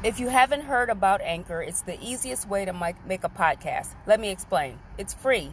If you haven't heard about Anchor, it's the easiest way to make a podcast. Let me explain. It's free.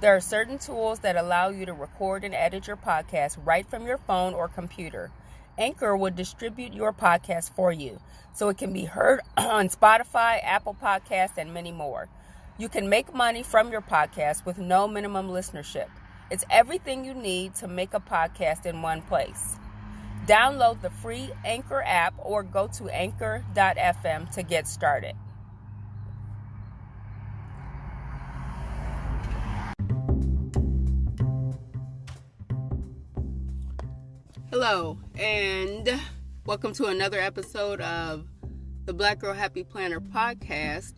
There are certain tools that allow you to record and edit your podcast right from your phone or computer. Anchor will distribute your podcast for you, so it can be heard on Spotify, Apple Podcasts, and many more. You can make money from your podcast with no minimum listenership. It's everything you need to make a podcast in one place. Download the free Anchor app or go to anchor.fm to get started. Hello, and welcome to another episode of the Black Girl Happy Planner podcast.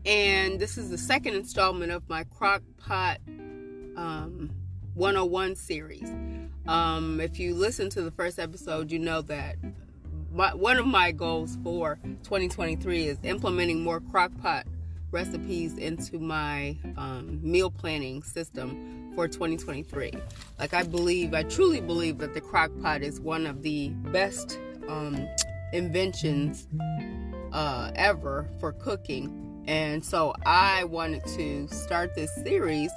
And this is the second installment of my Crockpot 101 series. If you listen to the first episode, you know that one of my goals for 2023 is implementing more Crockpot recipes into my meal planning system for 2023. I truly believe that the Crockpot is one of the best inventions ever for cooking. And so I wanted to start this series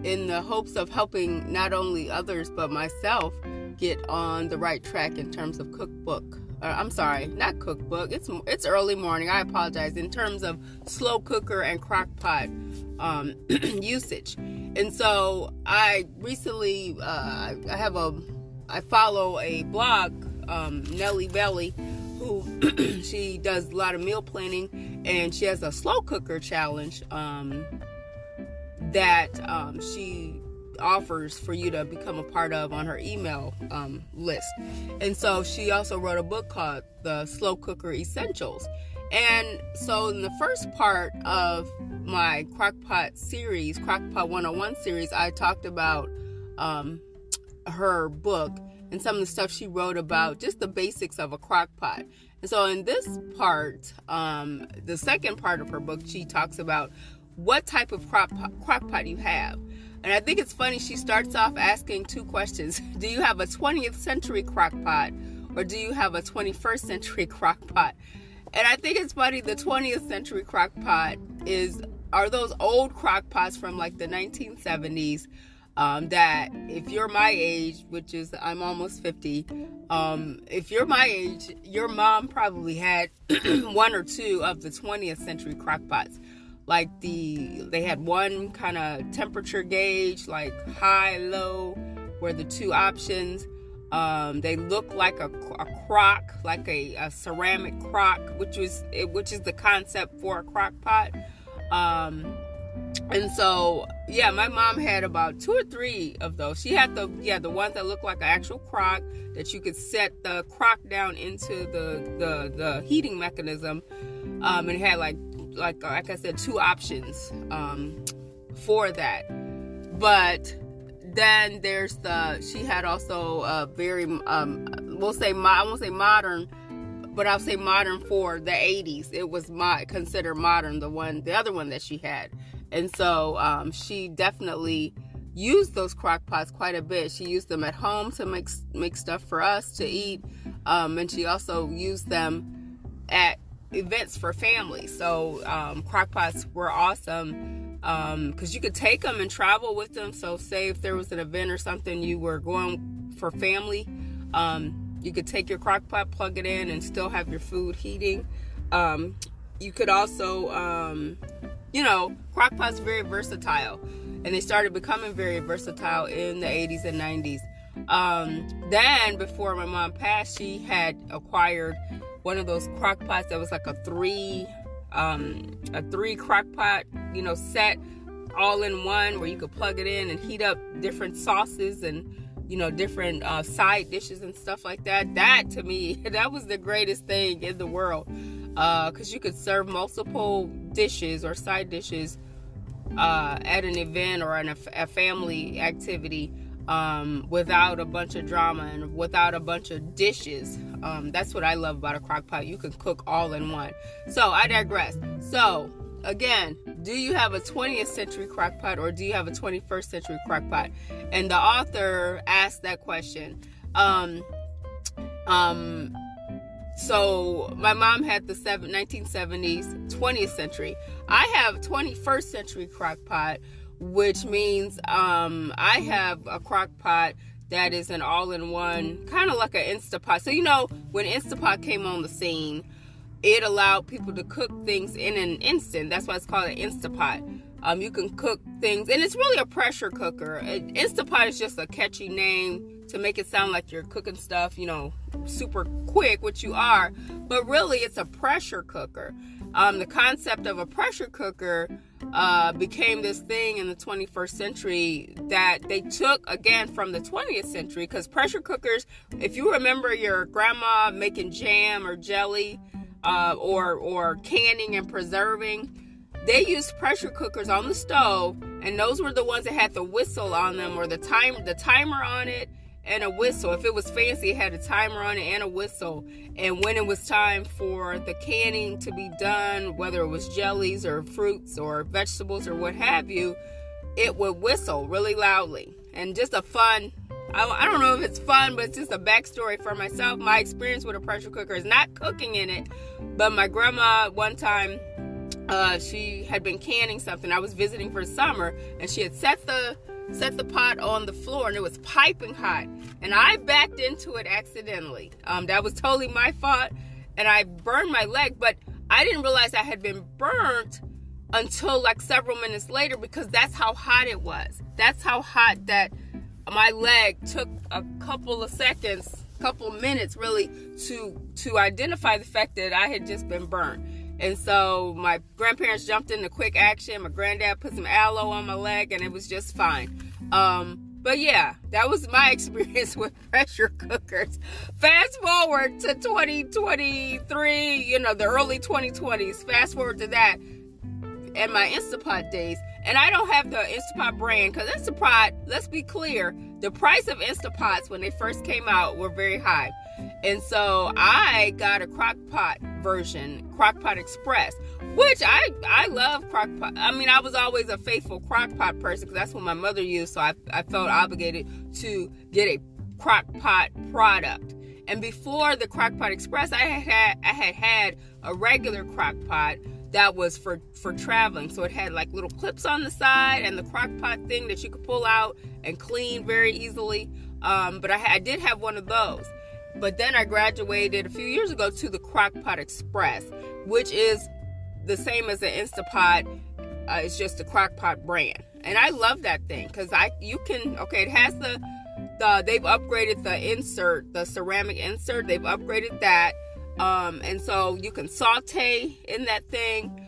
in the hopes of helping not only others but myself get on the right track in terms of cookbook. Not cookbook. It's early morning. I apologize. In terms of slow cooker and Crockpot usage. And so I recently I follow a blog, Nellie Belly, who she does a lot of meal planning, and she has a slow cooker challenge that she offers for you to become a part of on her email list. And so she also wrote a book called The Slow Cooker Essentials. And so in the first part of my Crockpot series, Crockpot 101 series, I talked about her book and some of the stuff she wrote about just the basics of a crockpot. And so in this part, the second part of her book, she talks about what type of crockpot you have. And I think it's funny, she starts off asking two questions. Do you have a 20th century crockpot, or do you have a 21st century crockpot? And I think it's funny, the 20th century crockpot are those old crockpots from like the 1970s, that if you're my age, which is I'm almost 50, if you're my age, your mom probably had one or two of the 20th century crockpots. Like they had one kind of temperature gauge, like high, low, were the two options. They look like a crock, like a ceramic crock, which is the concept for a crock pot. And so, yeah, my mom had about 2 or 3 of those. She had the ones that looked like an actual crock that you could set the crock down into the heating mechanism. And it had like I said, 2 options for that. But then there's she had also a very I won't say modern, but I'll say modern for the 80s. It was considered modern, the other one that she had. And so she definitely used those crock pots quite a bit. She used them at home to make stuff for us to eat, and she also used them at events for family. So crock pots were awesome because you could take them and travel with them. So say if there was an event or something you were going for family, you could take your crock pot, plug it in, and still have your food heating. You could also crock pots very versatile, and they started becoming very versatile in the 80s and 90s. Then before my mom passed, she had acquired one of those crock pots that was like a three crock pot, set all in one, where you could plug it in and heat up different sauces and different side dishes and stuff like that. That, to me, that was the greatest thing in the world, because you could serve multiple dishes or side dishes at an event or in a family activity, without a bunch of drama and without a bunch of dishes. That's what I love about a crock pot. You can cook all in one. So I digress. So again, do you have a 20th century crock pot, or do you have a 21st century crock pot? And the author asked that question. So my mom had the 1970s, 20th century. I have 21st century crock pot, which means I have a crock pot that is an all-in-one, kind of like an Instapot. So, when Instapot came on the scene, it allowed people to cook things in an instant. That's why it's called an Instapot. You can cook things, and it's really a pressure cooker. Instapot is just a catchy name to make it sound like you're cooking stuff, super quick, which you are. But really, it's a pressure cooker. The concept of a pressure cooker became this thing in the 21st century that they took, again, from the 20th century. Because pressure cookers, if you remember your grandma making jam or jelly, or canning and preserving, they used pressure cookers on the stove, and those were the ones that had the whistle on them, or the timer on it, and a whistle. If it was fancy, it had a timer on it and a whistle. And when it was time for the canning to be done, whether it was jellies or fruits or vegetables or what have you, it would whistle really loudly. And just a fun, I don't know if it's fun, but it's just a backstory for myself. My experience with a pressure cooker is not cooking in it, but my grandma one time, she had been canning something. I was visiting for summer, and she had set the pot on the floor, and it was piping hot, and I backed into it accidentally. That was totally my fault, and I burned my leg, but I didn't realize I had been burnt until like several minutes later, because that's how hot it was. That's how hot that my leg took a couple of seconds, couple minutes really, to identify the fact that I had just been burnt. And so my grandparents jumped into quick action. My granddad put some aloe on my leg, and it was just fine. But yeah, that was my experience with pressure cookers. Fast forward to 2023, the early 2020s. Fast forward to that and my Instapot days. And I don't have the Instapot brand, because Instapot, let's be clear, the price of Instapots when they first came out were very high. And so I got a Crockpot version, Crockpot Express, which I love Crockpot. I mean, I was always a faithful Crockpot person, because that's what my mother used, so I felt obligated to get a Crockpot product. And before the Crockpot Express, I had a regular Crockpot that was for traveling. So it had like little clips on the side and the Crockpot thing that you could pull out and clean very easily. But I did have one of those. But then I graduated a few years ago to the Crockpot Express, which is the same as the Instapot. It's just the Crockpot brand. And I love that thing, because it has they've upgraded the insert, the ceramic insert. They've upgraded that. And so you can saute in that thing,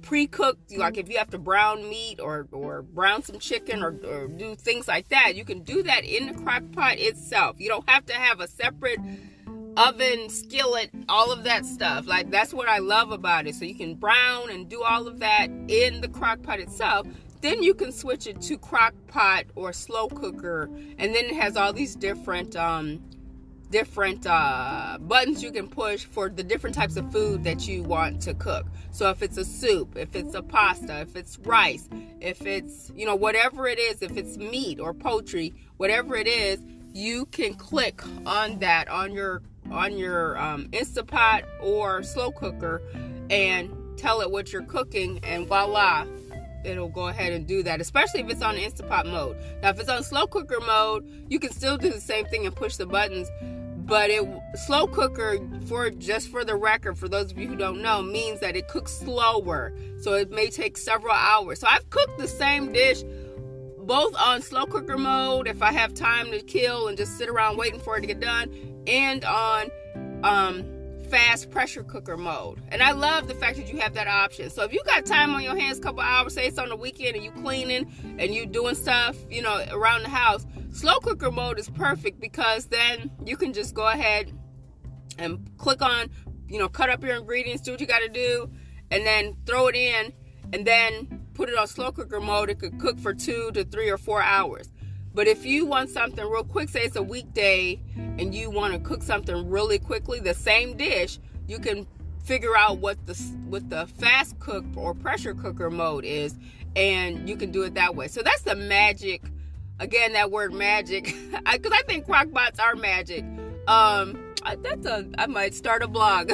pre-cooked, like if you have to brown meat or brown some chicken or do things like that, you can do that in the crock pot itself. You don't have to have a separate oven, skillet, all of that stuff. Like, that's what I love about it. So you can brown and do all of that in the crock pot itself. Then you can switch it to crock pot or slow cooker, and then it has all these different buttons you can push for the different types of food that you want to cook. So if it's a soup, if it's a pasta, if it's rice, if it's, whatever it is, if it's meat or poultry, whatever it is, you can click on that on your Instapot or slow cooker and tell it what you're cooking, and voila, it'll go ahead and do that, especially if it's on Instapot mode. Now, if it's on slow cooker mode, you can still do the same thing and push the buttons, but slow cooker, for the record, for those of you who don't know, means that it cooks slower. So it may take several hours. So I've cooked the same dish both on slow cooker mode, if I have time to kill and just sit around waiting for it to get done, and on fast pressure cooker mode. And I love the fact that you have that option. So if you got time on your hands, a couple hours, say it's on the weekend and you cleaning and you doing stuff, around the house, slow cooker mode is perfect, because then you can just go ahead and click on, cut up your ingredients, do what you got to do, and then throw it in, and then put it on slow cooker mode. It could cook for 2 to 3 or 4 hours. But if you want something real quick, say it's a weekday and you want to cook something really quickly, the same dish, you can figure out what the fast cook or pressure cooker mode is, and you can do it that way. So that's the magic. Again, that word magic, because I think crock pots are magic. I might start a blog.